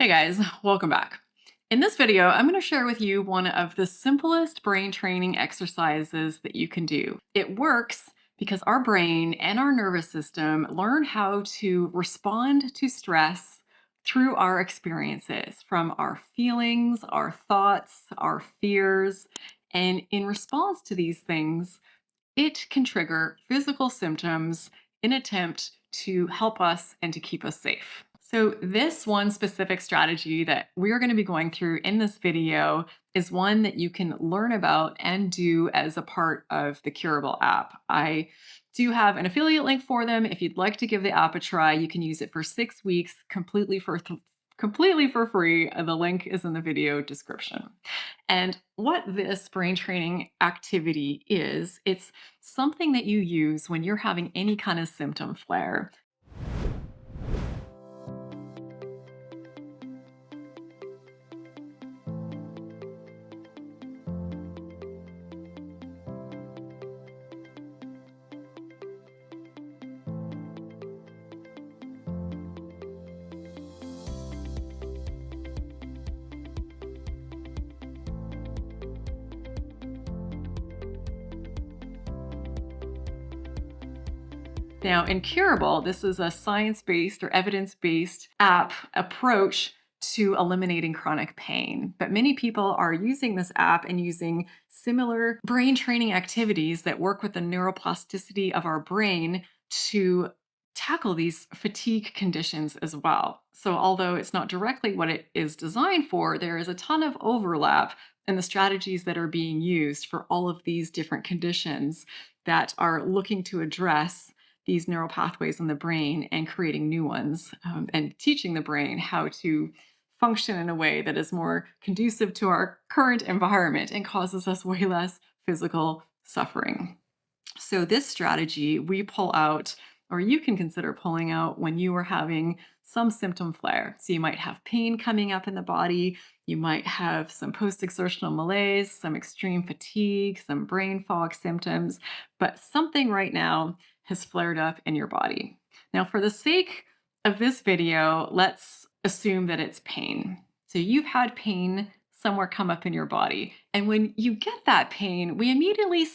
Hey guys, welcome back. In this video, I'm going to share with you one of the simplest brain training exercises that you can do. It works because our brain and our nervous system learn how to respond to stress through our experiences, from our feelings, our thoughts, our fears. And in response to these things, it can trigger physical symptoms in attempt to help us and to keep us safe. So this one specific strategy that we're going to be going through in this video is one that you can learn about and do as a part of the Curable app. I do have an affiliate link for them. If you'd like to give the app a try, you can use it for 6 weeks completely for free. The link is in the video description. And what this brain training activity is, it's something that you use when you're having any kind of symptom flare. Now, in Curable, this is a science-based or evidence-based app approach to eliminating chronic pain. But many people are using this app and using similar brain training activities that work with the neuroplasticity of our brain to tackle these fatigue conditions as well. So although it's not directly what it is designed for, there is a ton of overlap in the strategies that are being used for all of these different conditions that are looking to address these neural pathways in the brain and creating new ones, and teaching the brain how to function in a way that is more conducive to our current environment and causes us way less physical suffering. So this strategy we pull out, or you can consider pulling out, when you are having some symptom flare. So you might have pain coming up in the body, you might have some post-exertional malaise, some extreme fatigue, some brain fog symptoms, but something right now has flared up in your body. Now, for the sake of this video, let's assume that it's pain. So you've had pain somewhere come up in your body. And when you get that pain, we immediately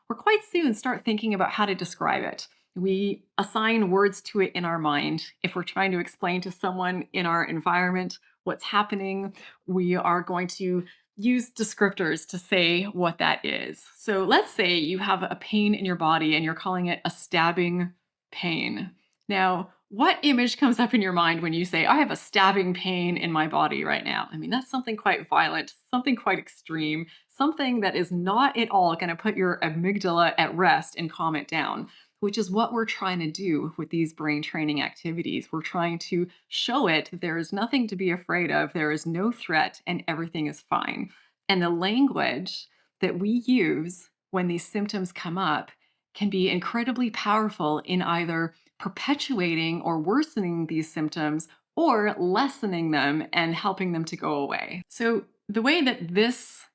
quite soon start thinking about how to describe it. We assign words to it in our mind. If we're trying to explain to someone in our environment what's happening, we are going to use descriptors to say what that is. So let's say you have a pain in your body and you're calling it a stabbing pain. Now, what image comes up in your mind when you say, I have a stabbing pain in my body right now? I mean, that's something quite violent, something quite extreme, something that is not at all going to put your amygdala at rest and calm it down, which is what we're trying to do with these brain training activities. We're trying to show it that there is nothing to be afraid of, there is no threat, and everything is fine. And the language that we use when these symptoms come up can be incredibly powerful in either perpetuating or worsening these symptoms or lessening them and helping them to go away. So the way that this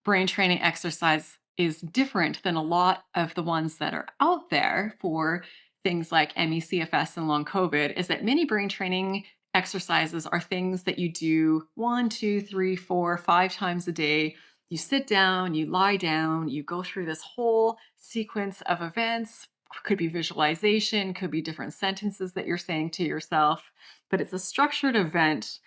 brain training exercise is different than a lot of the ones that are out there for things like ME, CFS, and Long Covid is that many brain training exercises are things that you do 1, 2, 3, 4, 5 times a day. You sit down, you lie down, you go through this whole sequence of events. Could be visualization, could be different sentences that you're saying to yourself, but it's a structured event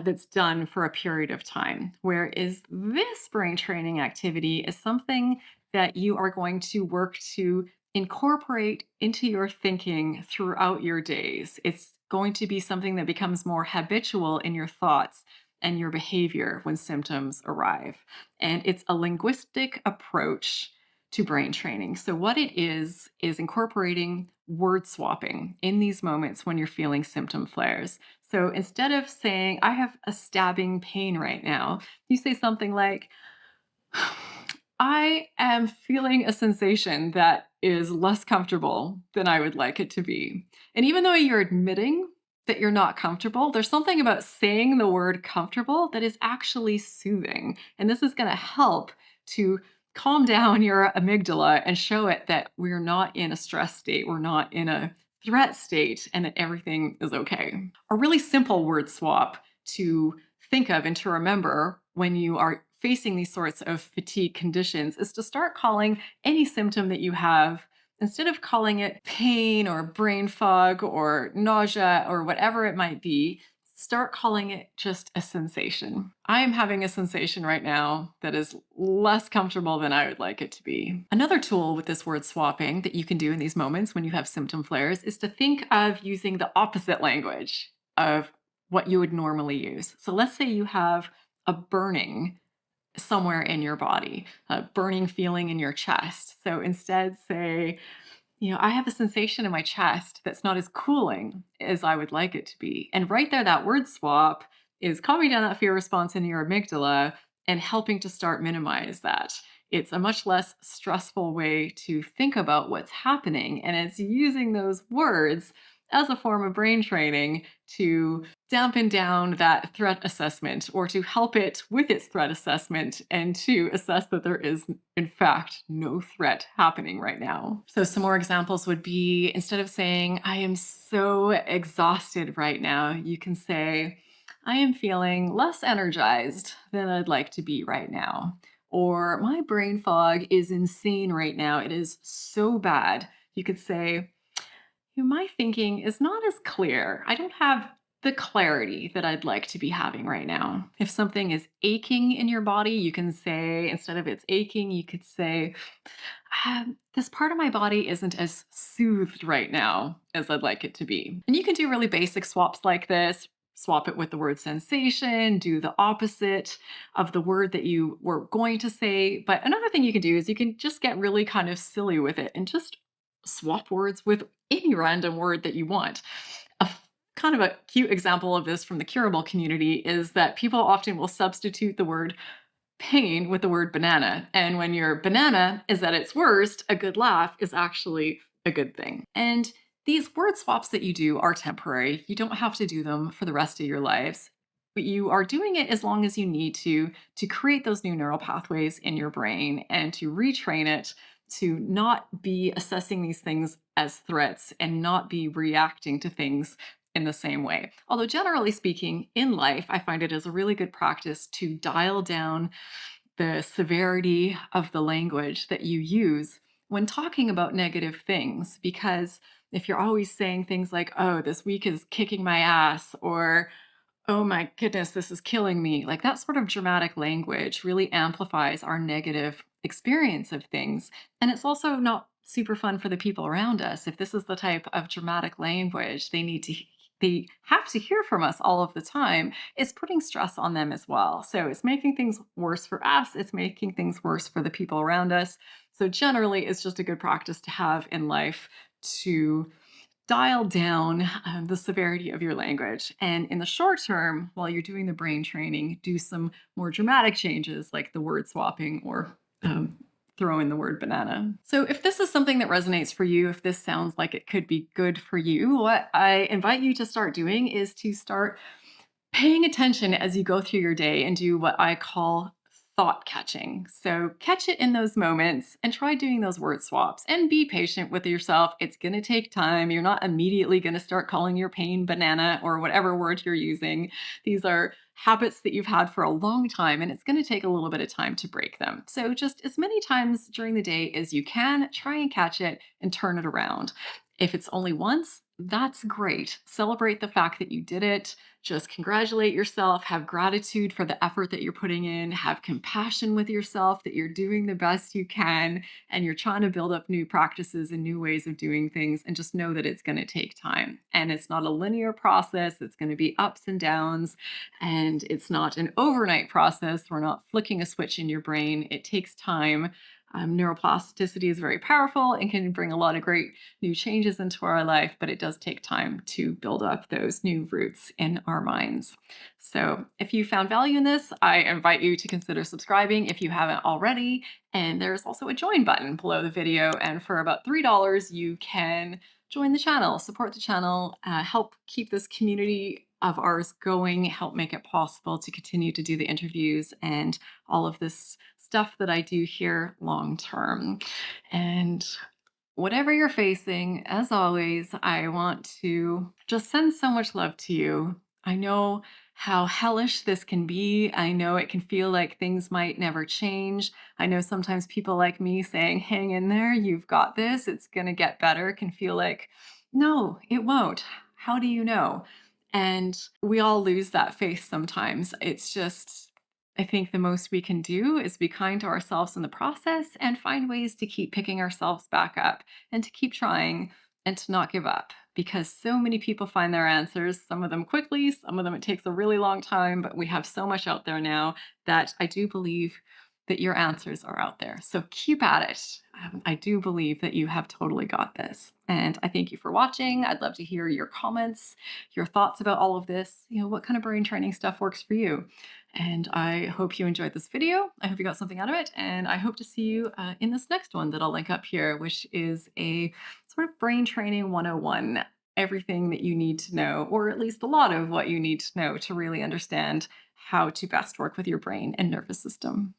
that's done for a period of time. Whereas this brain training activity is something that you are going to work to incorporate into your thinking throughout your days. It's going to be something that becomes more habitual in your thoughts and your behavior when symptoms arrive. And it's a linguistic approach to brain training. So what it is incorporating word swapping in these moments when you're feeling symptom flares. So instead of saying, I have a stabbing pain right now, you say something like, I am feeling a sensation that is less comfortable than I would like it to be. And even though you're admitting that you're not comfortable, there's something about saying the word comfortable that is actually soothing. And this is going to help to calm down your amygdala and show it that we're not in a stress state, we're not in a threat state, and that everything is okay. A really simple word swap to think of and to remember when you are facing these sorts of fatigue conditions is to start calling any symptom that you have, instead of calling it pain or brain fog or nausea or whatever it might be, start calling it just a sensation. I am having a sensation right now that is less comfortable than I would like it to be. Another tool with this word swapping that you can do in these moments when you have symptom flares is to think of using the opposite language of what you would normally use. So let's say you have a burning somewhere in your body, a burning feeling in your chest. So instead, say, I have a sensation in my chest that's not as cooling as I would like it to be. And right there, that word swap is calming down that fear response in your amygdala and helping to start minimize that. It's a much less stressful way to think about what's happening. And it's using those words as a form of brain training to dampen down that threat assessment or to help it with its threat assessment and to assess that there is, in fact, no threat happening right now. So, some more examples would be, instead of saying, I am so exhausted right now, you can say, I am feeling less energized than I'd like to be right now. Or, my brain fog is insane right now. It is so bad. You could say, my thinking is not as clear. I don't have the clarity that I'd like to be having right now. If something is aching in your body, you can say, instead of it's aching, you could say, this part of my body isn't as soothed right now as I'd like it to be. And you can do really basic swaps like this. Swap it with the word sensation, do the opposite of the word that you were going to say. But another thing you can do is you can just get really kind of silly with it and just swap words with any random word that you want. Kind of a cute example of this from the curable community is that people often will substitute the word pain with the word banana. And when your banana is at its worst, a good laugh is actually a good thing. And these word swaps that you do are temporary. You don't have to do them for the rest of your lives. But you are doing it as long as you need to create those new neural pathways in your brain and to retrain it to not be assessing these things as threats and not be reacting to things in the same way. Although generally speaking, in life, I find it as a really good practice to dial down the severity of the language that you use when talking about negative things. Because if you're always saying things like, oh, this week is kicking my ass, or oh my goodness, this is killing me, like that sort of dramatic language really amplifies our negative experience of things. And it's also not super fun for the people around us. If this is the type of dramatic language they have to hear from us all of the time, it's putting stress on them as well. So it's making things worse for us. It's making things worse for the people around us. So generally, it's just a good practice to have in life to dial down the severity of your language. And in the short term, while you're doing the brain training, do some more dramatic changes like the word swapping or throw in the word banana. So if this is something that resonates for you, if this sounds like it could be good for you, what I invite you to start doing is to start paying attention as you go through your day and do what I call thought catching. So catch it in those moments and try doing those word swaps and be patient with yourself. It's going to take time. You're not immediately going to start calling your pain banana or whatever word you're using. These are habits that you've had for a long time, and it's going to take a little bit of time to break them. So just as many times during the day as you can, try and catch it and turn it around. If it's only once, that's great. Celebrate the fact that you did it. Just congratulate yourself. Have gratitude for the effort that you're putting in. Have compassion with yourself that you're doing the best you can and you're trying to build up new practices and new ways of doing things. And just know that it's going to take time. And it's not a linear process. It's going to be ups and downs. And it's not an overnight process. We're not flicking a switch in your brain. It takes time. Neuroplasticity is very powerful and can bring a lot of great new changes into our life, but it does take time to build up those new roots in our minds. So if you found value in this, I invite you to consider subscribing if you haven't already. And there's also a join button below the video. And for about $3, you can join the channel, support the channel, help keep this community of ours going, help make it possible to continue to do the interviews and all of this stuff that I do here long term. And whatever you're facing, as always, I want to just send so much love to you. I know how hellish this can be. I know it can feel like things might never change. I know sometimes people like me saying, hang in there, you've got this, it's going to get better, can feel like, no, it won't. How do you know? And we all lose that faith sometimes. It's just, I think the most we can do is be kind to ourselves in the process and find ways to keep picking ourselves back up and to keep trying and to not give up because so many people find their answers, some of them quickly, some of them it takes a really long time, but we have so much out there now that I do believe that your answers are out there. So keep at it. I do believe that you have totally got this. And I thank you for watching. I'd love to hear your comments, your thoughts about all of this. What kind of brain training stuff works for you? And I hope you enjoyed this video. I hope you got something out of it. And I hope to see you in this next one that I'll link up here, which is a sort of brain training 101. Everything that you need to know, or at least a lot of what you need to know to really understand how to best work with your brain and nervous system.